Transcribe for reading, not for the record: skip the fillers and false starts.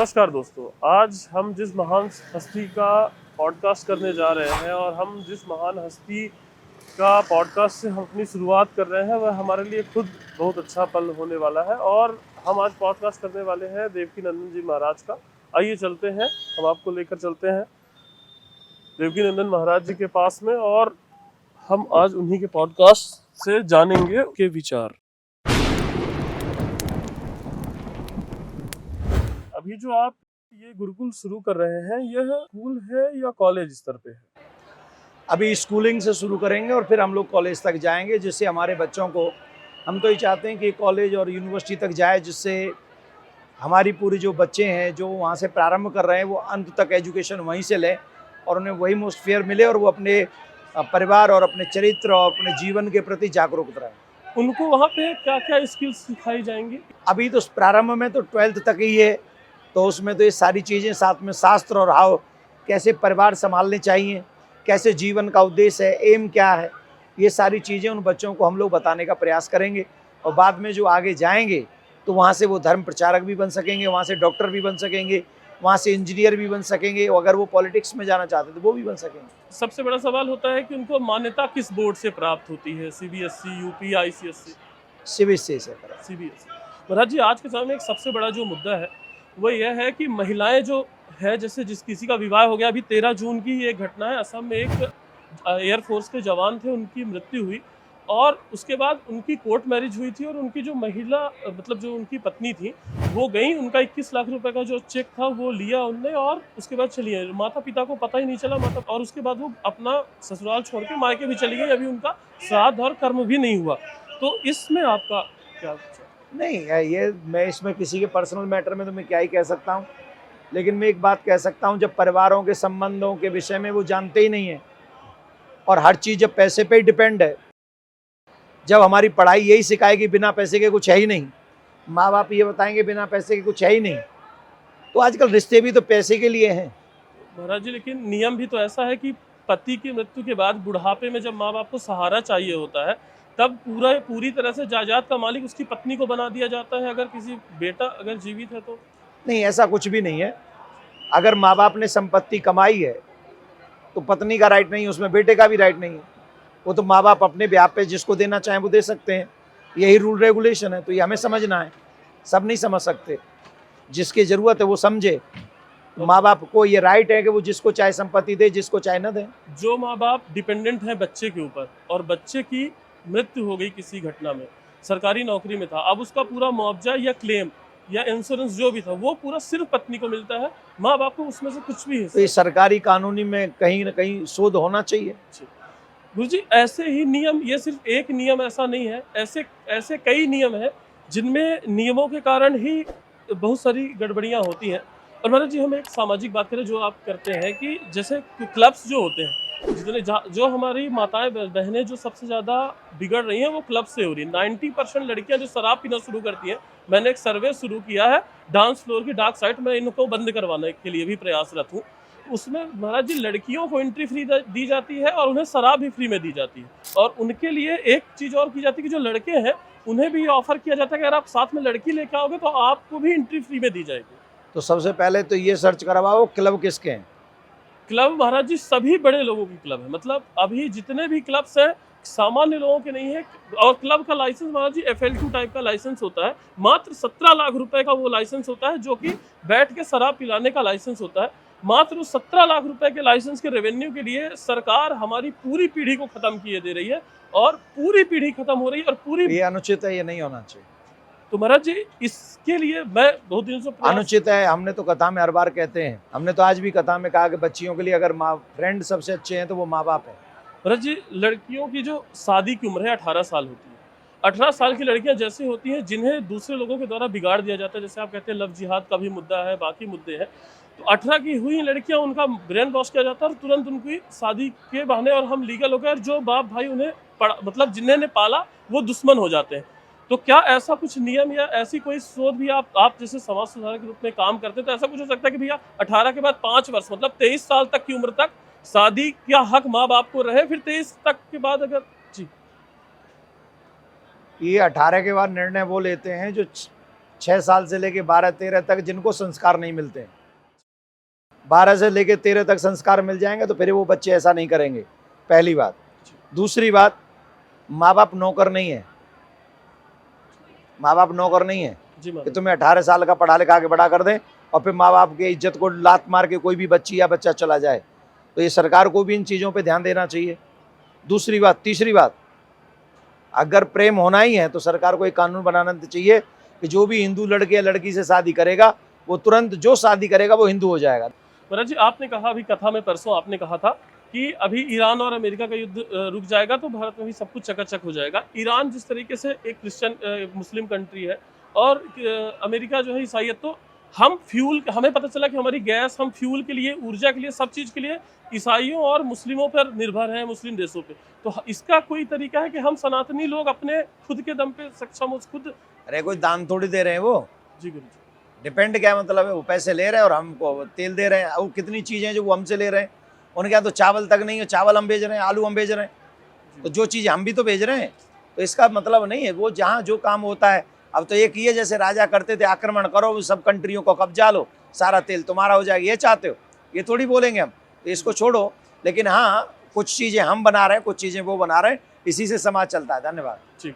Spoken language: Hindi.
नमस्कार दोस्तों, आज हम जिस महान हस्ती का पॉडकास्ट करने जा रहे हैं और हम जिस महान हस्ती का पॉडकास्ट से हम अपनी शुरुआत कर रहे हैं वह हमारे लिए खुद बहुत अच्छा पल होने वाला है। और हम आज पॉडकास्ट करने वाले हैं देवकीनंदन जी महाराज का। आइए चलते हैं, हम आपको लेकर चलते हैं देवकीनंदन महाराज जी के पास में और हम आज उन्हीं के पॉडकास्ट से जानेंगे उनके विचार। अभी जो आप ये गुरुकुल शुरू कर रहे हैं, यह स्कूल है या कॉलेज स्तर पे है? अभी स्कूलिंग से शुरू करेंगे और फिर हम लोग कॉलेज तक जाएंगे, जिससे हमारे बच्चों को, हम तो ये चाहते हैं कि कॉलेज और यूनिवर्सिटी तक जाए, जिससे हमारी पूरी जो बच्चे हैं जो वहाँ से प्रारंभ कर रहे हैं वो अंत तक एजुकेशन वहीं से लें और उन्हें वही मोस्टफियर मिले और वो अपने परिवार और अपने चरित्र और अपने जीवन के प्रति जागरूक रहें। उनको वहाँ पे क्या क्या स्किल्स सिखाई जाएंगी? अभी तो प्रारंभ में तो 12th तक ही है, तो उसमें तो ये सारी चीज़ें, साथ में शास्त्र और हाव, कैसे परिवार संभालने चाहिए, कैसे जीवन का उद्देश्य है, एम क्या है, ये सारी चीज़ें उन बच्चों को हम लोग बताने का प्रयास करेंगे। और बाद में जो आगे जाएंगे तो वहाँ से वो धर्म प्रचारक भी बन सकेंगे, वहाँ से डॉक्टर भी बन सकेंगे, वहाँ से इंजीनियर भी बन सकेंगे, और अगर वो पॉलिटिक्स में जाना चाहते तो वो भी बन सकेंगे। सबसे बड़ा सवाल होता है कि उनको मान्यता किस बोर्ड से प्राप्त होती है? CBSE, UP, ICSE? सीबीएसई से करा। सीबीएसई। महाराज जी, आज के समय में एक सबसे बड़ा जो मुद्दा है वो यह है कि महिलाएं जो है, जैसे किसी का विवाह हो गया, अभी 13 जून की ये घटना है, असम में एक एयरफोर्स के जवान थे, उनकी मृत्यु हुई और उसके बाद उनकी कोर्ट मैरिज हुई थी और उनकी जो महिला मतलब जो उनकी पत्नी थी वो गई, उनका 21 लाख रुपए का जो चेक था वो लिया उनने और उसके बाद चली गई। माता पिता को पता ही नहीं चला, और उसके बाद वो अपना ससुराल छोड़ के मायके भी चली गई। अभी उनका श्राद्ध और कर्म भी नहीं हुआ। तो इसमें आपका क्या विचार? नहीं, ये मैं इसमें किसी के पर्सनल मैटर में तो मैं क्या ही कह सकता हूँ, लेकिन मैं एक बात कह सकता हूँ, जब परिवारों के संबंधों के विषय में वो जानते ही नहीं है और हर चीज़ जब पैसे पे ही डिपेंड है, जब हमारी पढ़ाई यही सिखाएगी बिना पैसे के कुछ है ही नहीं, माँ बाप ये बताएंगे बिना पैसे के कुछ है ही नहीं, तो आजकल रिश्ते भी तो पैसे के लिए हैं। महाराज जी, लेकिन नियम भी तो ऐसा है कि पति की मृत्यु के बाद बुढ़ापे में जब माँ बाप को सहारा चाहिए होता है तब पूरी तरह से जायदाद का मालिक उसकी पत्नी को बना दिया जाता है, अगर किसी बेटा अगर जीवित है तो। नहीं, ऐसा कुछ भी नहीं है। अगर माँ बाप ने संपत्ति कमाई है तो पत्नी का राइट नहीं है, उसमें बेटे का भी राइट नहीं है। वो तो माँ बाप अपने ब्याह पे जिसको देना चाहें वो दे सकते हैं, यही रूल रेगुलेशन है। तो ये हमें समझना है, सब नहीं समझ सकते, जिसकी ज़रूरत है वो समझे। माँ बाप को ये राइट है कि वो जिसको चाहे संपत्ति दे, जिसको चाहे न दे। जो माँ बाप डिपेंडेंट है बच्चे के ऊपर और बच्चे की मृत्यु हो गई किसी घटना में, सरकारी नौकरी में था, अब उसका पूरा मुआवजा या क्लेम या इंश्योरेंस जो भी था वो पूरा सिर्फ पत्नी को मिलता है, माँ बाप को उसमें से कुछ भी तो ये सरकारी कानूनी में कहीं ना कहीं शोध होना चाहिए। गुरु जी, ऐसे ही नियम, ये सिर्फ एक नियम ऐसा नहीं है, ऐसे कई नियम हैं जिनमें नियमों के कारण ही बहुत सारी गड़बड़ियाँ होती हैं। और महाराज जी, हम एक सामाजिक बात करें जो आप करते हैं कि जैसे क्लब्स जो होते हैं, जो हमारी माताएं बहनें जो सबसे ज़्यादा बिगड़ रही हैं वो क्लब से हो रही है। 90% लड़कियां जो शराब पीना शुरू करती हैं, मैंने एक सर्वे शुरू किया है डांस फ्लोर की डार्क साइड में, इनको बंद करवाने के लिए भी प्रयासरत हूँ। उसमें महाराज जी लड़कियों को एंट्री फ्री दी जाती है और उन्हें शराब भी फ्री में दी जाती है, और उनके लिए एक चीज़ और की जाती है कि जो लड़के हैं उन्हें भी ऑफर किया जाता है कि अगर आप साथ में लड़की लेकर आओगे तो आपको भी एंट्री फ्री में दी जाएगी। तो सबसे पहले तो ये सर्च करवाओ क्लब किसके हैं। क्लब महाराज जी सभी बड़े लोगों की क्लब है, मतलब अभी जितने भी क्लब्स हैं सामान्य लोगों के नहीं है। और क्लब का लाइसेंस महाराज जी FLQ टाइप का लाइसेंस होता है, मात्र 17 लाख रुपए का वो लाइसेंस होता है, जो कि बैठ के शराब पिलाने का लाइसेंस होता है। मात्र 17 लाख रुपए के लाइसेंस के रेवेन्यू के लिए सरकार हमारी पूरी पीढ़ी को खत्म किए दे रही है और पूरी पीढ़ी खत्म हो रही है और पूरी। ये अनुचित है, ये नहीं होना चाहिए। तो महाराज जी इसके लिए मैं बहुत दिनों से अनुचित है। हमने तो कथा में हर बार कहते हैं, हमने तो आज भी कथा में कहा कि बच्चियों के लिए अगर माँ फ्रेंड सबसे अच्छे हैं तो वो माँ बाप है। महाराज जी, लड़कियों की जो शादी की उम्र है 18 साल होती है। 18 साल की लड़कियां जैसे होती हैं जिन्हें दूसरे लोगों के द्वारा बिगाड़ दिया जाता है, जैसे आप कहते हैं लव जिहाद का भी मुद्दा है, बाकी मुद्दे हैं। तो 18 की हुई लड़कियां, उनका ब्रेन वॉश किया जाता है और तुरंत उनकी शादी के बहाने और हम लीगल हो गए, और जो बाप भाई उन्हें मतलब जिन्हें पाला वो दुश्मन हो जाते हैं। तो क्या ऐसा कुछ नियम या ऐसी कोई शोध भी आप जैसे समाज सुधारक के रूप में काम करते हैं तो ऐसा कुछ हो सकता है कि भैया 18 के बाद 5 वर्ष मतलब 23 साल तक की उम्र तक शादी का हक माँ बाप को रहे, फिर 23 तक के बाद अगर जी ये 18 के बाद निर्णय वो लेते हैं जो 6 साल से लेके 12-13 तक जिनको संस्कार नहीं मिलते हैं, 12 से लेके 13 तक संस्कार मिल जाएंगे तो फिर वो बच्चे ऐसा नहीं करेंगे, पहली बात। दूसरी बात, माँ बाप नौकर नहीं है, माँ बाप नौकर नहीं है जी कि महाराज। तुम्हें 18 साल का पढ़ा लिखा के बड़ा कर दें और फिर माँ बाप की इज्जत को लात मार के कोई भी बच्ची या बच्चा चला जाए। तो ये सरकार को भी इन चीज़ों पे ध्यान देना चाहिए। दूसरी बात, तीसरी बात, अगर प्रेम होना ही है तो सरकार को एक कानून बनाना चाहिए कि जो भी हिंदू लड़के या लड़की से शादी करेगा वो तुरंत जो शादी करेगा वो हिंदू हो जाएगा। महाराज जी, आपने कहा अभी कथा में परसों आपने कहा था कि अभी ईरान और अमेरिका का युद्ध रुक जाएगा तो भारत में भी सब कुछ चकाचक हो जाएगा। ईरान जिस तरीके से एक क्रिश्चियन मुस्लिम कंट्री है और अमेरिका जो है ईसाईयत, तो हम फ्यूल, हमें पता चला कि हमारी गैस, हम फ्यूल के लिए, ऊर्जा के लिए, सब चीज़ के लिए ईसाइयों और मुस्लिमों पर निर्भर हैं, मुस्लिम देशों पे। तो इसका कोई तरीका है कि हम सनातनी लोग अपने खुद के दम पे सक्षम हो खुद? अरे कोई दान थोड़ी दे रहे हैं वो, जी गुरु जी। डिपेंड क्या मतलब है, वो पैसे ले रहे हैं और हमको तेल दे रहे हैं। वो कितनी चीज़ें हैं जो वो हमसे ले रहे हैं, उनके यहाँ तो चावल तक नहीं है, चावल हम भेज रहे हैं, आलू हम भेज रहे हैं, तो जो चीज़ हम भी तो भेज रहे हैं। तो इसका मतलब नहीं है, वो जहाँ जो काम होता है। अब तो एक ही है, जैसे राजा करते थे, आक्रमण करो, सब कंट्रियों को कब्जा लो, सारा तेल तुम्हारा हो जाएगा, ये चाहते हो, ये थोड़ी बोलेंगे हम। तो इसको छोड़ो, लेकिन हाँ कुछ चीज़ें हम बना रहे हैं, कुछ चीज़ें वो बना रहे हैं, इसी से समाज चलता है। धन्यवाद। ठीक।